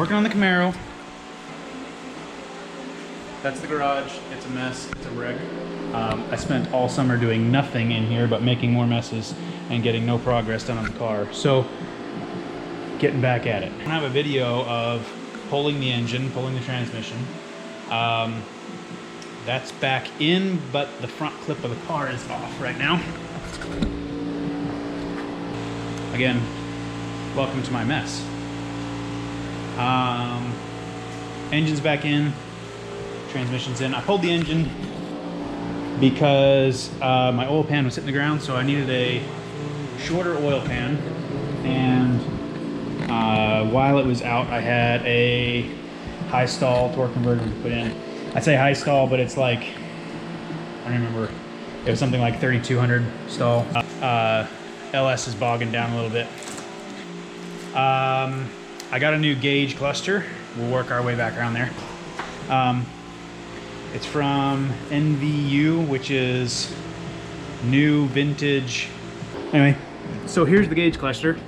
Working on the Camaro. That's the garage. It's a mess. It's a wreck. I spent all summer doing nothing in here but making more messes and getting no progress done on the car. So, getting back at it. I have a video of pulling the engine, pulling the transmission. That's back in, but the front clip of the car is off right now. Again, welcome to my mess. Engine's back in, transmission's in. I pulled the engine because my oil pan was hitting the ground, so I needed a shorter oil pan. And while it was out, I had a high stall torque converter to put in. I say high stall, but it's like, I don't remember, it was something like 3200 stall. LS is bogging down a little bit. I got a new gauge cluster. We'll work our way back around there. It's from NVU, which is new vintage. Anyway, so here's the gauge cluster.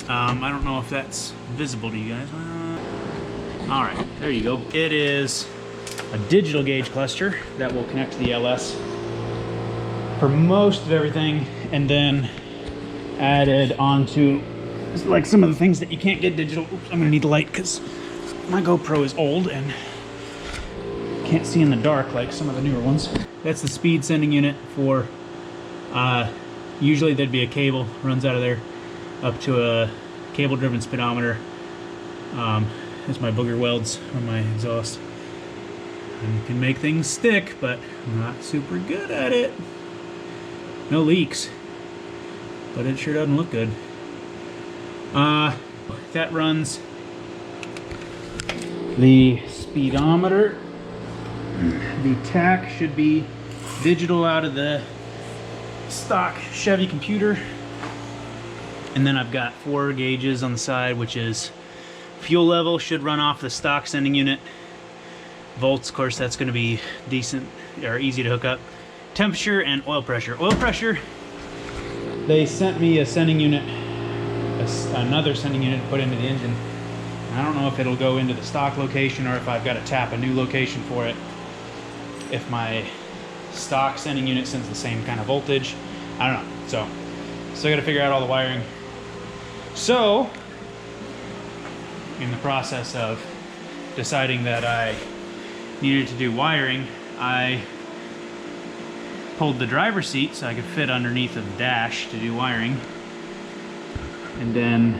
I don't know if that's visible to you guys. All right, there you go. It is a digital gauge cluster that will connect to the LS for most of everything, and then added onto like some of the things that you can't get digital. Oops, I'm gonna need the light because my GoPro is old and can't see in the dark like some of the newer ones. That's the speed sending unit for, usually there'd be a cable runs out of there up to a cable driven speedometer. That's my booger welds on my exhaust. And can make things stick, but I'm not super good at it. No leaks, but it sure doesn't look good. That runs the speedometer. The tach should be digital out of the stock Chevy computer. And then I've got 4 gauges on the side, which is fuel level, should run off the stock sending unit. Volts, of course, that's going to be decent or easy to hook up. Temperature and oil pressure. Oil pressure, they sent me a sending unit, another sending unit to put into the engine. I don't know if it'll go into the stock location or if I've got to tap a new location for it. If my stock sending unit sends the same kind of voltage, I don't know. So, still got to figure out all the wiring. So, in the process of deciding that I needed to do wiring, I pulled the driver's seat so I could fit underneath of the dash to do wiring. And then,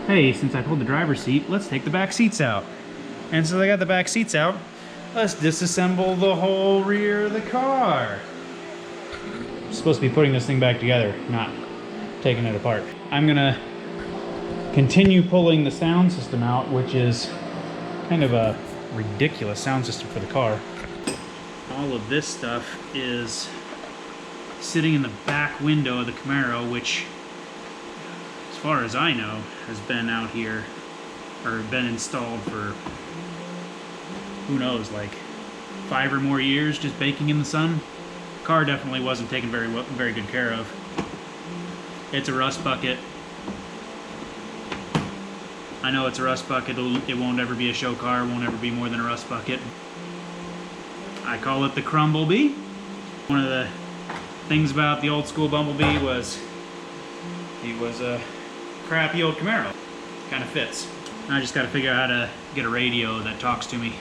hey, since I pulled the driver's seat, let's take the back seats out. And so I got the back seats out. Let's disassemble the whole rear of the car. I'm supposed to be putting this thing back together, not taking it apart. I'm gonna continue pulling the sound system out, which is kind of a ridiculous sound system for the car. All of this stuff is sitting in the back window of the Camaro, which, as far as I know, has been out here or been installed for, who knows, like 5 or more years, just baking in the sun. Car definitely wasn't taken very good care of. It's a rust bucket. I know it's a rust bucket. It won't ever be a show car. It won't ever be more than a rust bucket. I call it the Crumblebee. One of the things about the old school Bumblebee was he was a crappy old Camaro. Kind of fits. I just got to figure out how to get a radio that talks to me.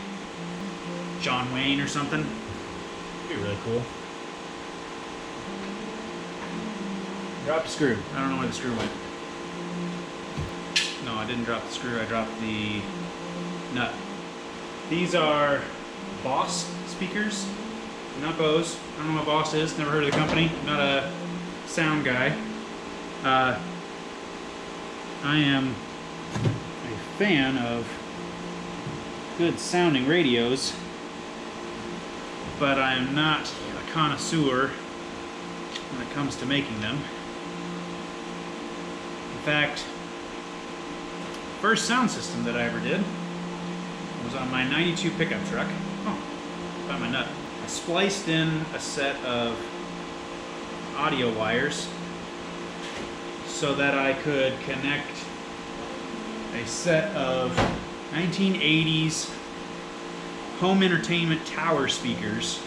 John Wayne or something. It'd be really cool. Drop the screw. I don't know where the screw went. No, I didn't drop the screw. I dropped the nut. These are Boss speakers, not Bose. I don't know what Boss is. Never heard of the company. Not a sound guy. I am a fan of good sounding radios, but I am not a connoisseur when it comes to making them. In fact, first sound system that I ever did was on my 92 pickup truck. Oh, found my nut. I spliced in a set of audio wires so that I could connect a set of 1980s home entertainment tower speakers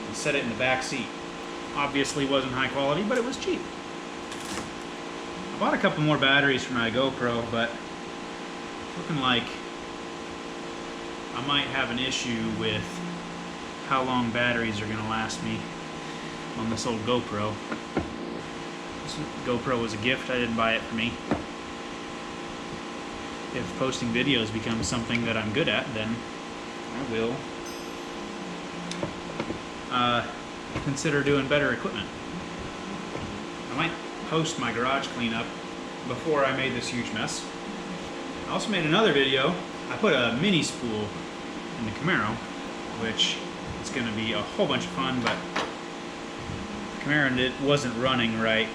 and set it in the back seat. Obviously wasn't high quality, but it was cheap. I bought a couple more batteries for my GoPro, but it's looking like I might have an issue with how long batteries are gonna last me on this old GoPro. This GoPro was a gift, I didn't buy it for me. If posting videos becomes something that I'm good at, then I will consider doing better equipment. I might post my garage cleanup before I made this huge mess. I also made another video. I put a mini spool in the Camaro, which is going to be a whole bunch of fun, but the Camaro wasn't running right.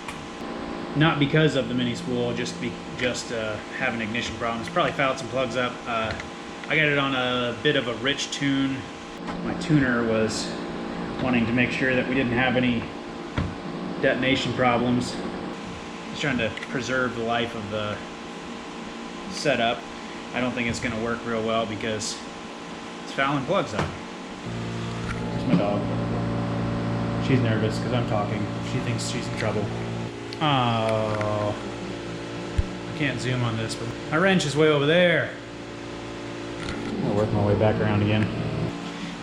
Not because of the mini spool, just having ignition problems. Probably fouled some plugs up. I got it on a bit of a rich tune. My tuner was wanting to make sure that we didn't have any detonation problems. He's trying to preserve the life of the setup. I don't think it's going to work real well because it's fouling plugs up. There's my dog. She's nervous because I'm talking. She thinks she's in trouble. Oh, I can't zoom on this, but my wrench is way over there. I'll work my way back around again.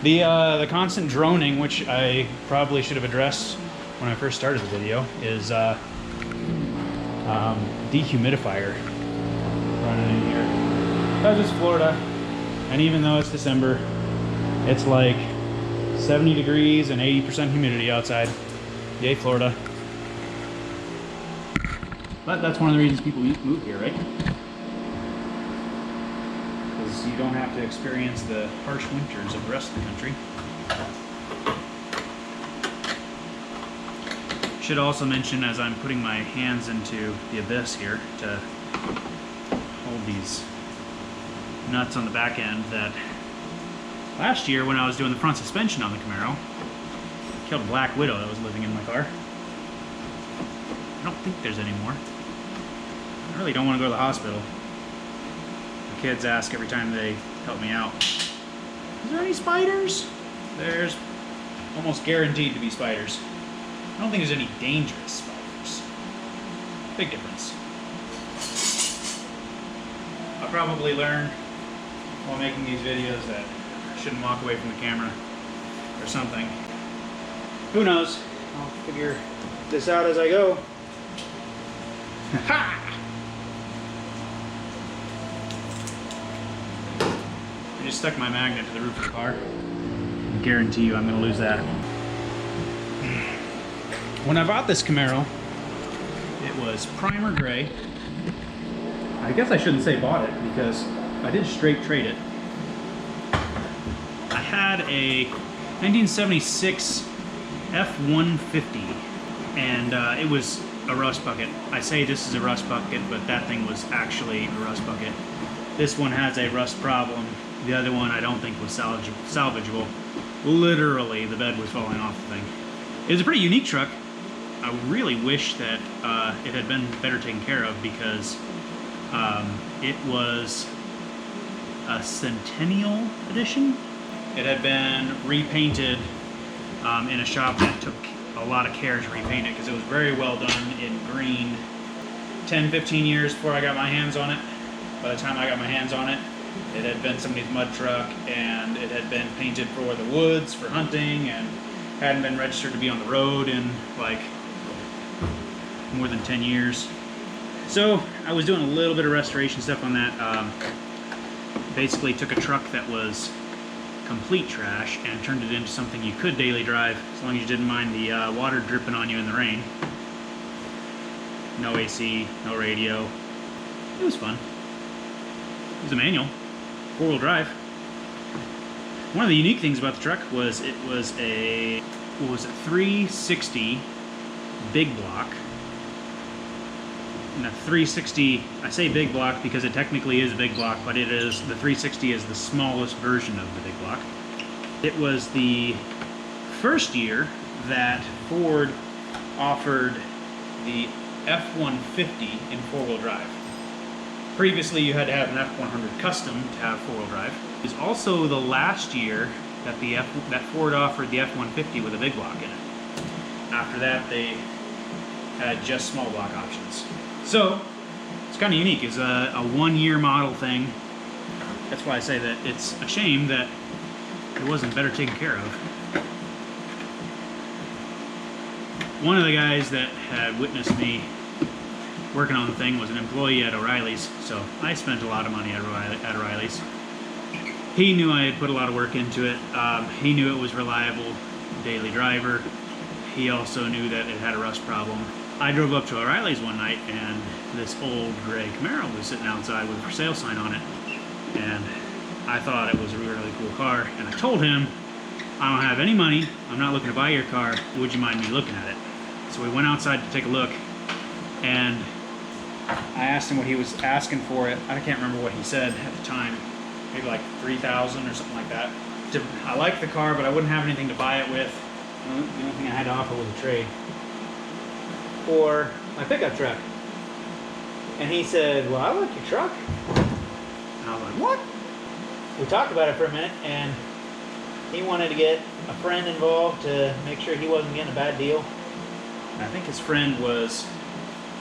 The constant droning, which I probably should have addressed when I first started the video, is dehumidifier running in here. That's just Florida, and even though it's December, it's like 70 degrees and 80% humidity outside. Yay, Florida. But that's one of the reasons people move here, right? Because you don't have to experience the harsh winters of the rest of the country. Should also mention, as I'm putting my hands into the abyss here to hold these nuts on the back end, that last year when I was doing the front suspension on the Camaro, I killed a black widow that was living in my car. I don't think there's any more. I really don't want to go to the hospital. The kids ask every time they help me out, is there any spiders? There's almost guaranteed to be spiders. I don't think there's any dangerous spiders. Big difference. I'll probably learn while making these videos that I shouldn't walk away from the camera or something. Who knows? I'll figure this out as I go. Ha! I just stuck my magnet to the roof of the car. I guarantee you I'm going to lose that. When I bought this Camaro, it was primer gray. I guess I shouldn't say bought it because I did straight trade it. I had a 1976 F-150 and it was a rust bucket. I say this is a rust bucket, but that thing was actually a rust bucket. This one has a rust problem. The other one I don't think was salvageable. Literally, the bed was falling off the thing. It was a pretty unique truck. I really wish that it had been better taken care of because it was a Centennial edition. It had been repainted in a shop that took a lot of care to repaint it because it was very well done in green. 10-15 years before I got my hands on it. By the time I got my hands on it, it had been somebody's mud truck and it had been painted for the woods, for hunting, and hadn't been registered to be on the road in like more than 10 years. So I was doing a little bit of restoration stuff on that. Basically took a truck that was complete trash and turned it into something you could daily drive as long as you didn't mind the water dripping on you in the rain. No AC, no radio. It was fun. It was a manual, 4-wheel drive. One of the unique things about the truck was it was a, what was it, 360 big block. And the 360, I say big block because it technically is a big block, but it is, the 360 is the smallest version of the big block. It was the first year that Ford offered the F-150 in 4-wheel drive. Previously, you had to have an F100 custom to have four-wheel drive. It was also the last year that that Ford offered the F-150 with a big block in it. After that, they had just small block options. So it's kind of unique. It's a one-year model thing. That's why I say that it's a shame that it wasn't better taken care of. One of the guys that had witnessed me working on the thing was an employee at O'Reilly's, so I spent a lot of money at O'Reilly's. He knew I had put a lot of work into it. He knew it was reliable, daily driver. He also knew that it had a rust problem. I drove up to O'Reilly's one night and this old gray Camaro was sitting outside with a for sale sign on it. And I thought it was a really cool car. And I told him, I don't have any money. I'm not looking to buy your car. Would you mind me looking at it? So we went outside to take a look. And I asked him what he was asking for it. I can't remember what he said at the time. Maybe like $3,000 or something like that. I liked the car, but I wouldn't have anything to buy it with. The only thing I had to offer was a trade. Or my pickup truck. And he said, well, I like your truck. And I was like, what? We talked about it for a minute, and he wanted to get a friend involved to make sure he wasn't getting a bad deal. And I think his friend was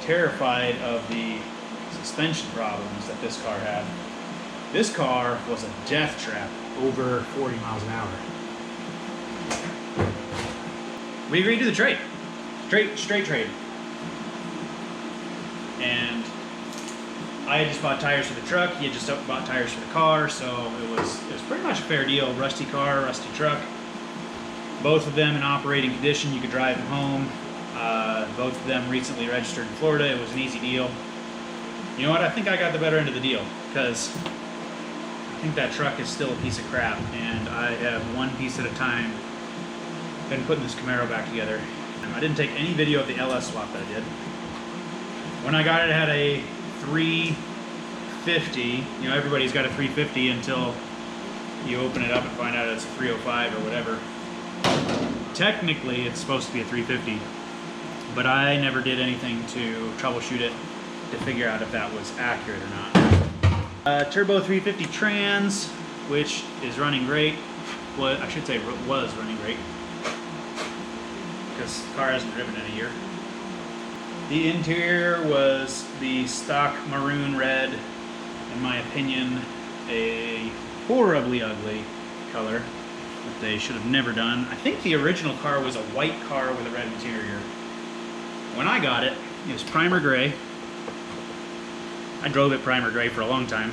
terrified of the suspension problems that this car had. This car was a death trap over 40 miles an hour. We agreed to the trade. Straight trade. And I had just bought tires for the truck. He had just bought tires for the car, so it was pretty much a fair deal. Rusty car, rusty truck. Both of them in operating condition. You could drive them home. Both of them recently registered in Florida. It was an easy deal. You know what? I think I got the better end of the deal because I think that truck is still a piece of crap, and I have one piece at a time been putting this Camaro back together. I didn't take any video of the LS swap that I did. When I got it, it had a 350. You know, everybody's got a 350 until you open it up and find out it's a 305 or whatever. Technically, it's supposed to be a 350, but I never did anything to troubleshoot it to figure out if that was accurate or not. Turbo 350 trans, which is running great. Well, I should say was running great, because the car hasn't driven in a year. The interior was the stock maroon red, in my opinion, a horribly ugly color that they should have never done. I think the original car was a white car with a red interior. When I got it, it was primer gray. I drove it primer gray for a long time.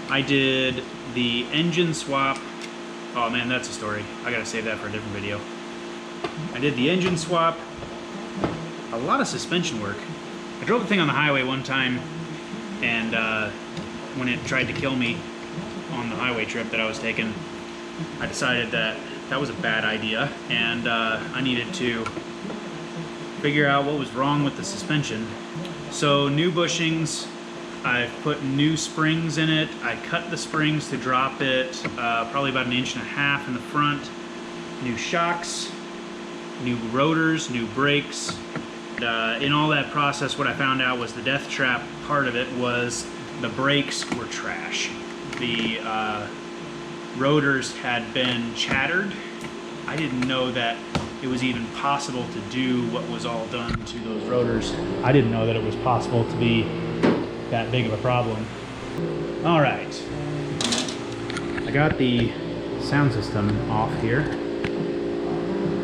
I did the engine swap. Oh man, that's a story. I gotta save that for a different video. I did the engine swap. A lot of suspension work. I drove the thing on the highway one time, and when it tried to kill me on the highway trip that I was taking, I decided that that was a bad idea, and I needed to figure out what was wrong with the suspension. So new bushings, I've put new springs in it. I cut the springs to drop it probably about 1.5 inches in the front. New shocks, new rotors, new brakes. In all that process, what I found out was the death trap part of it was the brakes were trash. The rotors had been chattered. I didn't know that it was even possible to do what was all done to those rotors. I didn't know that it was possible to be that big of a problem. All right, I got the sound system off here,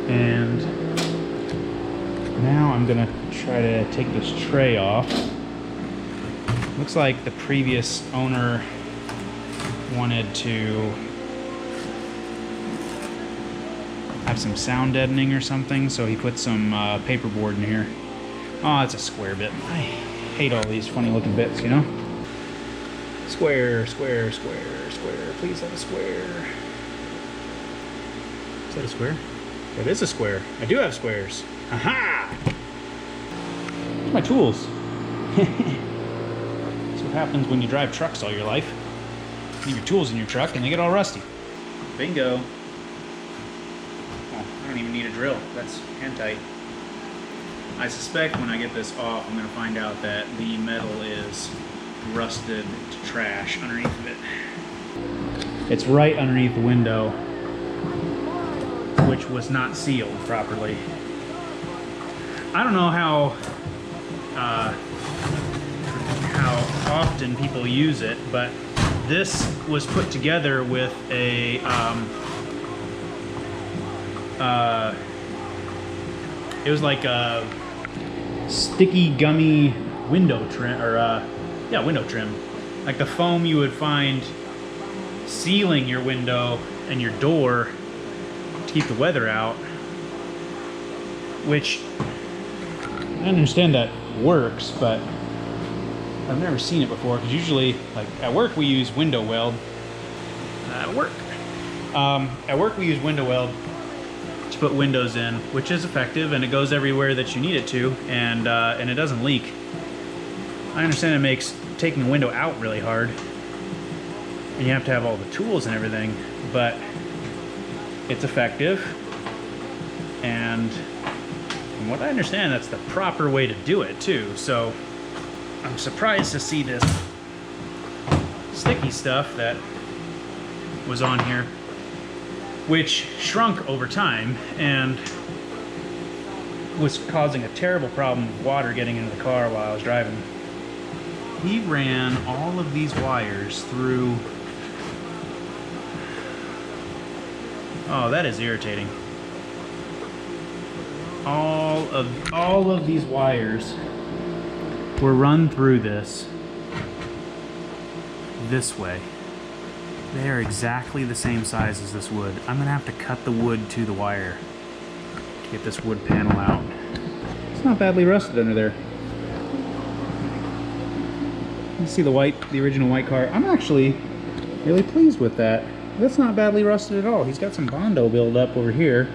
and now I'm gonna try to take this tray off. Looks like the previous owner wanted to have some sound deadening or something, so he put some paperboard in here. Oh, it's a square bit. I hate all these funny looking bits, you know? Square, square, square, square. Please have a square. Is that a square? That is a square. I do have squares. Aha! Where's my tools? That's what happens when you drive trucks all your life. You leave your tools in your truck and they get all rusty. Bingo. Oh, I don't even need a drill. That's hand tight. I suspect when I get this off, I'm going to find out that the metal is rusted to trash underneath of it. It's right underneath the window, which was not sealed properly. I don't know how often people use it, but this was put together with a it was like a sticky gummy window trim, or yeah, window trim, like the foam you would find sealing your window and your door to keep the weather out, which I understand that works, but I've never seen it before, because usually, like at work, we use window weld. At work we use window weld to put windows in, which is effective, and it goes everywhere that you need it to, and it doesn't leak. I understand it makes taking a window out really hard, and you have to have all the tools and everything, but it's effective, and from what I understand, that's the proper way to do it too. So I'm surprised to see this sticky stuff that was on here, which shrunk over time and was causing a terrible problem with water getting into the car while I was driving. He ran all of these wires through. Oh, that is irritating. All of these wires were run through this way. They are exactly the same size as this wood. I'm gonna have to cut the wood to the wire to get this wood panel out. It's not badly rusted under there. You see the original white car. I'm actually really pleased with that. That's not badly rusted at all. He's got some Bondo buildup over here.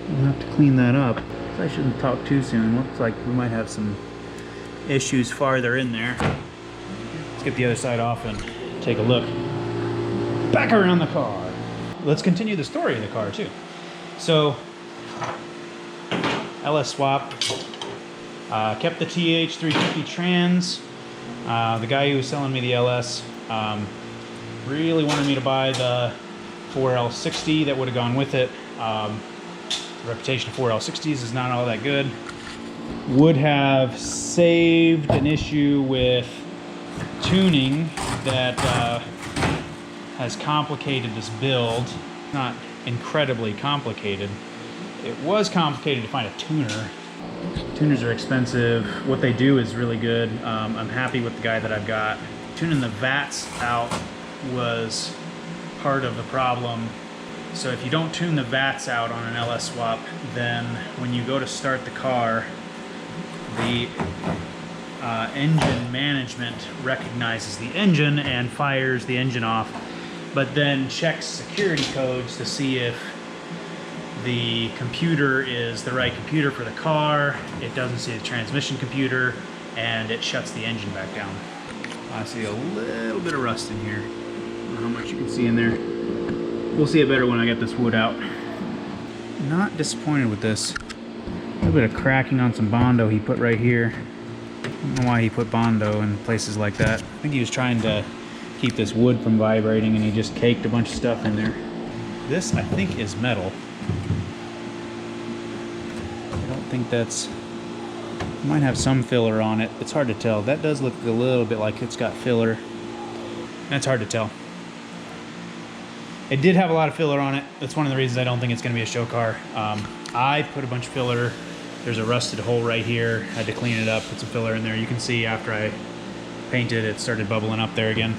We'll have to clean that up. I shouldn't talk too soon. Looks like we might have some issues farther in there. Let's get the other side off and take a look. Back around the car. Let's continue the story of the car too. So, LS swap. Kept the TH350 trans. The guy who was selling me the LS really wanted me to buy the 4L60 that would have gone with it. The reputation of 4L60s is not all that good. Would have saved an issue with tuning that has complicated this build. Not incredibly complicated. It was complicated to find a tuner. Tuners are expensive. What they do is really good. I'm happy with the guy that I've got. Tuning the vats out was part of the problem. So if you don't tune the vats out on an LS swap, then when you go to start the car, the engine management recognizes the engine and fires the engine off, but then checks security codes to see if the computer is the right computer for the car. It doesn't see the transmission computer, and it shuts the engine back down. I see a little bit of rust in here. I don't know how much you can see in there. We'll see it better when I get this wood out. Not disappointed with this. A little bit of cracking on some Bondo he put right here. I don't know why he put Bondo in places like that. I think he was trying to keep this wood from vibrating, and he just caked a bunch of stuff in there. This, I think, is metal. I don't think that's... It might have some filler on it. It's hard to tell. That does look a little bit like it's got filler. That's hard to tell. It did have a lot of filler on it. That's one of the reasons I don't think it's going to be a show car. I put a bunch of filler. There's a rusted hole right here. Had to clean it up, put some filler in there. You can see after I painted, it started bubbling up there again.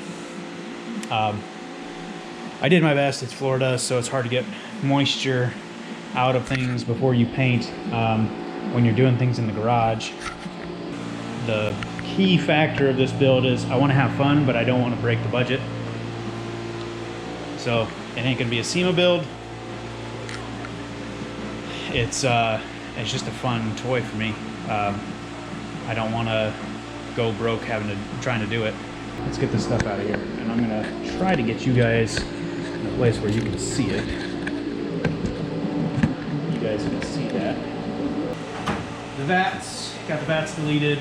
I did my best. It's Florida, so it's hard to get moisture out of things before you paint when you're doing things in the garage. The key factor of this build is I want to have fun, but I don't want to break the budget. So it ain't gonna be a SEMA build. It's just a fun toy for me. I don't want to go broke trying to do it. Let's get this stuff out of here, and I'm gonna try to get you guys in a place where you can see it. You guys can see that. The vats, got the vats deleted,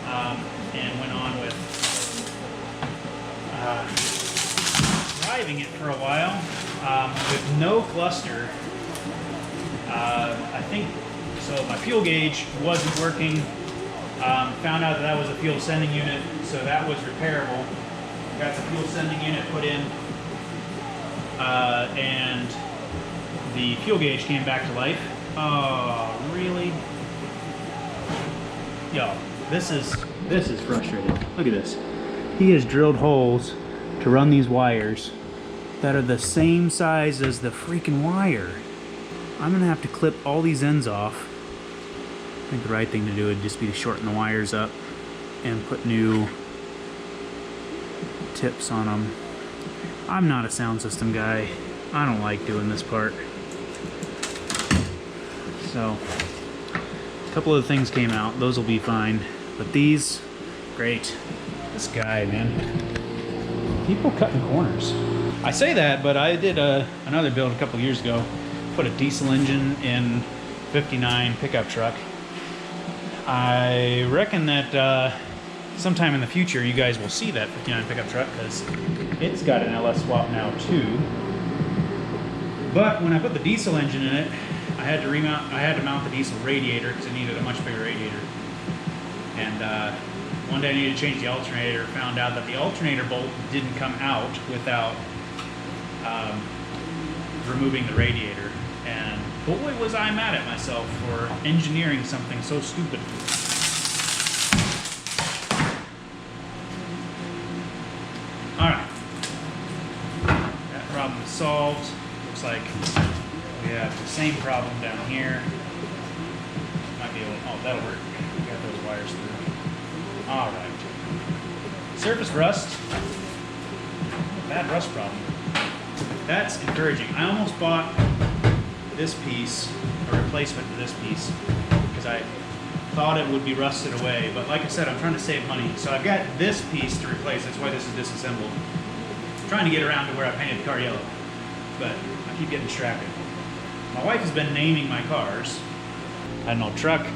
and went on with driving it for a while with no cluster. I think, so my fuel gauge wasn't working. Found out that was a fuel sending unit, so that was repairable. Got the fuel sending unit put in, and the fuel gauge came back to life. Oh, really? Yo, this is frustrating. Look at this. He has drilled holes to run these wires that are the same size as the freaking wire. I'm gonna have to clip all these ends off. I think the right thing to do would just be to shorten the wires up and put new tips on them. I'm not a sound system guy. I don't like doing this part. So, a couple of things came out. Those will be fine. But these, great. This guy, man. People cutting corners. I say that, but I did another build a couple years ago. Put a diesel engine in 59 pickup truck. I reckon that sometime in the future you guys will see that 59 pickup truck because it's got an LS swap now too. But when I put the diesel engine in it, I had to mount the diesel radiator because it needed a much bigger radiator. And one day I needed to change the alternator. Found out that the alternator bolt didn't come out without removing the radiator. And boy, was I mad at myself for engineering something so stupid. Alright. That problem is solved. Looks like we have the same problem down here. Might be able to, oh, that'll work. We got those wires through. Alright. Surface rust. Bad rust problem. That's encouraging. I almost bought this piece, a replacement for this piece, because I thought it would be rusted away, but like I said, I'm trying to save money. So I've got this piece to replace, that's why this is disassembled. I'm trying to get around to where I painted the car yellow, but I keep getting distracted. My wife has been naming my cars. I had an old truck,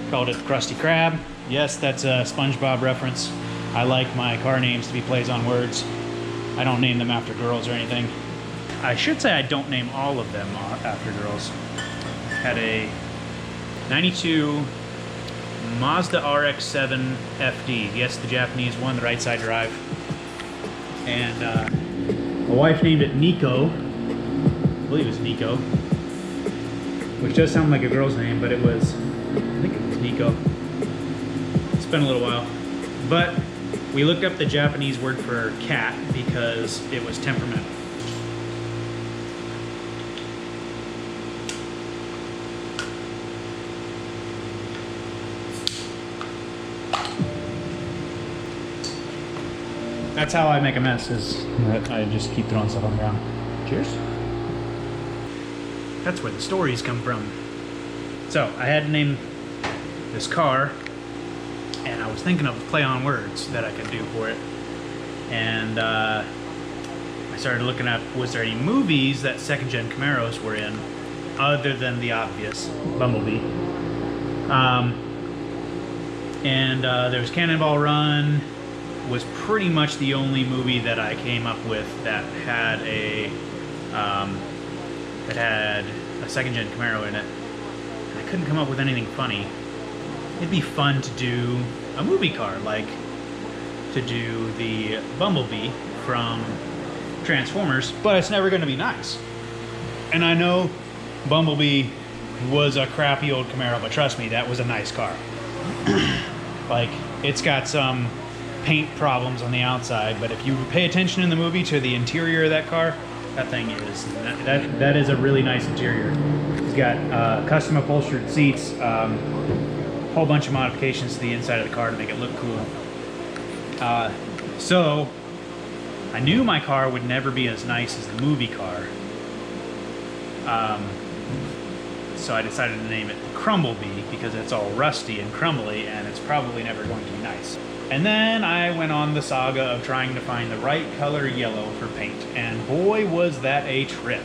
called it the Krusty Krab. Yes, that's a SpongeBob reference. I like my car names to be plays on words. I don't name them after girls or anything. I should say I don't name all of them after girls. Had a 92 Mazda RX-7 FD. Yes, the Japanese one, the right side drive. And my wife named it Nico. I believe it was Nico. Which does sound like a girl's name, but it was, I think it was Nico. It's been a little while. But we looked up the Japanese word for cat because it was temperamental. That's how I make a mess, is that I just keep throwing stuff on the ground. Cheers. That's where the stories come from. So, I had to name this car, and I was thinking of a play on words that I could do for it. And I started looking up, was there any movies that second-gen Camaros were in, other than the obvious, Bumblebee. There was Cannonball Run, was pretty much the only movie that I came up with that had a second-gen Camaro in it. And I couldn't come up with anything funny. It'd be fun to do a movie car, like to do the Bumblebee from Transformers, but it's never going to be nice. And I know Bumblebee was a crappy old Camaro, but trust me, that was a nice car. Like, it's got some paint problems on the outside, but if you pay attention in the movie to the interior of that car, that thing is, that is a really nice interior. It's got custom upholstered seats, whole bunch of modifications to the inside of the car to make it look cool. So I knew my car would never be as nice as the movie car. So I decided to name it Crumblebee because it's all rusty and crumbly and it's probably never going to be nice. And then I went on the saga of trying to find the right color yellow for paint, and boy was that a trip.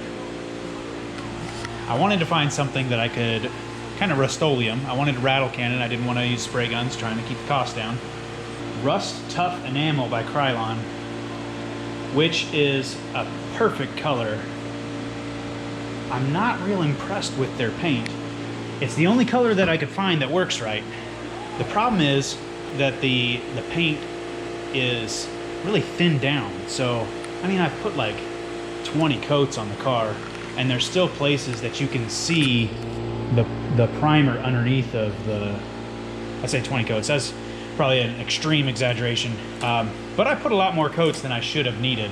I wanted to find something that I could kind of Rust-Oleum. I wanted a rattle cannon. I didn't want to use spray guns, trying to keep the cost down. Rust Tough Enamel by Krylon, which is a perfect color. I'm not real impressed with their paint. It's the only color that I could find that works right. The problem is that the paint is really thinned down. So, I mean, I've put like 20 coats on the car, and there's still places that you can see the primer underneath of the, I say 20 coats, that's probably an extreme exaggeration. But I put a lot more coats than I should have needed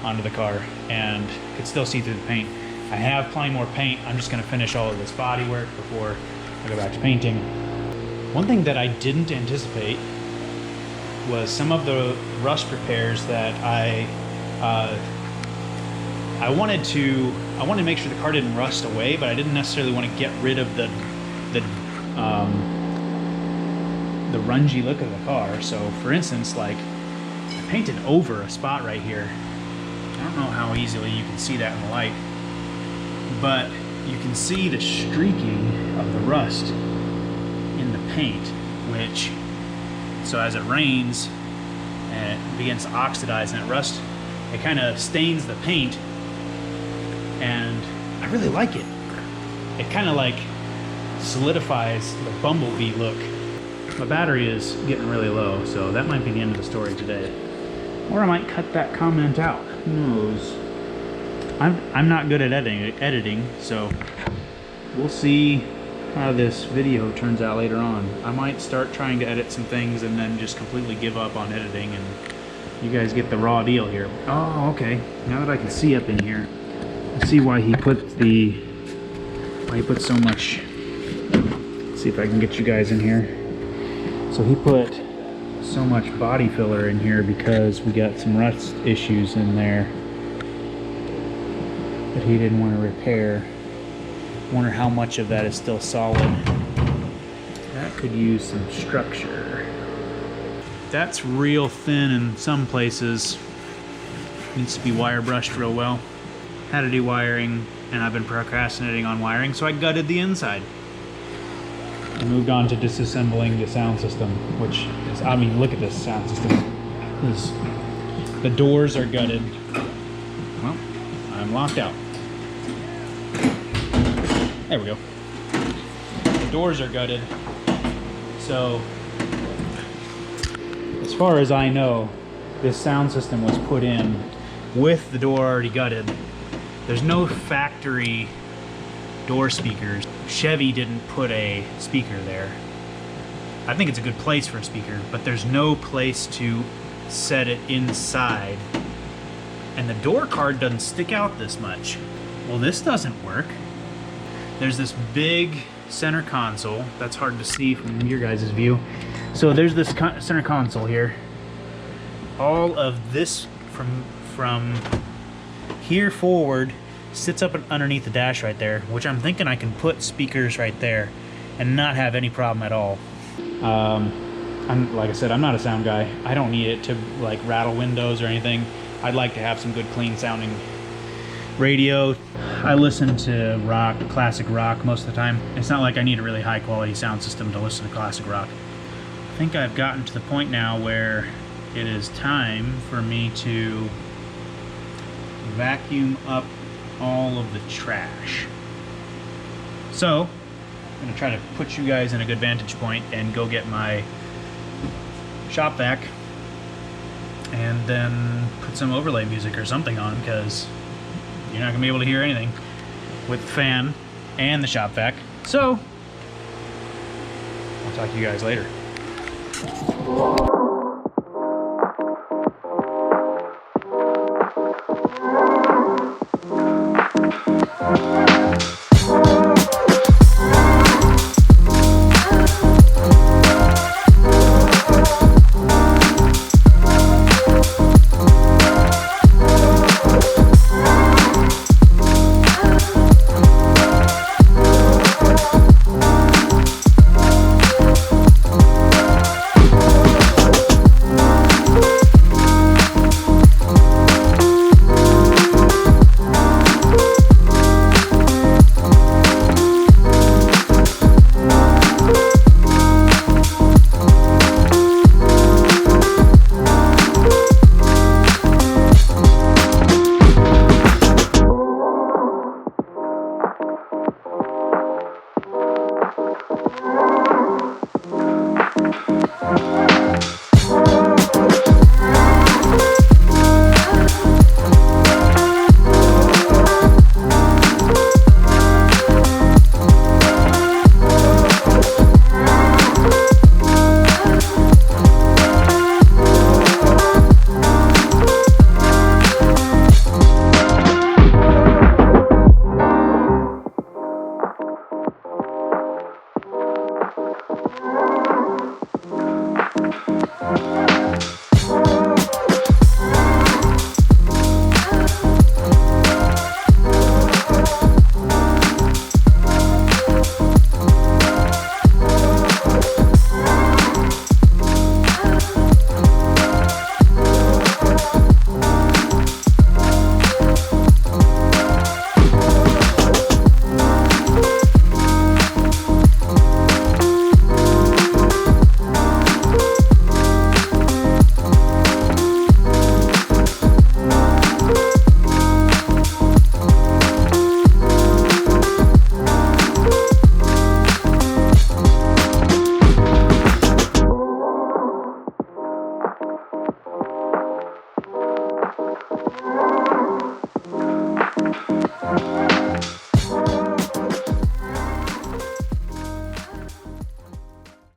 onto the car, and could still see through the paint. I have plenty more paint. I'm just gonna finish all of this body work before I go back to painting. One thing that I didn't anticipate was some of the rust repairs that I wanted to make sure the car didn't rust away, but I didn't necessarily want to get rid of the grungy look of the car. So for instance, like, I painted over a spot right here. I don't know how easily you can see that in the light, but you can see the streaking of the rust in the paint, which, so as it rains and it begins to oxidize and it rust, it kind of stains the paint, and I really like it. It kind of like solidifies the bumblebee look. My battery is getting really low, so that might be the end of the story today. Or I might cut that comment out. Who knows? I'm not good at editing, so we'll see how this video turns out later on. I might start trying to edit some things and then just completely give up on editing, and you guys get the raw deal here. Oh, okay. Now that I can see up in here, I see why he put so much. Let's see if I can get you guys in here. So he put so much body filler in here because we got some rust issues in there that he didn't want to repair. Wonder how much of that is still solid. That could use some structure. That's real thin in some places. Needs to be wire brushed real well. Had to do wiring, and I've been procrastinating on wiring, so I gutted the inside. I moved on to disassembling the sound system, which is, I mean, look at this sound system. The doors are gutted. Well, I'm locked out. There we go. The doors are gutted. So, as far as I know, this sound system was put in with the door already gutted. There's no factory door speakers. Chevy didn't put a speaker there. I think it's a good place for a speaker, but there's no place to set it inside. And the door card doesn't stick out this much. Well, this doesn't work. There's this big center console. That's hard to see from your guys' view. So there's this center console here. All of this from here forward sits up underneath the dash right there, which I'm thinking I can put speakers right there and not have any problem at all. Like I said, I'm not a sound guy. I don't need it to like rattle windows or anything. I'd like to have some good clean sounding radio. I listen to rock, classic rock most of the time. It's not like I need a really high quality sound system to listen to classic rock. I think I've gotten to the point now where it is time for me to vacuum up all of the trash. So I'm gonna try to put you guys in a good vantage point and go get my shop vac and then put some overlay music or something on, because you're not gonna be able to hear anything with the fan and the shop vac. So I'll talk to you guys later.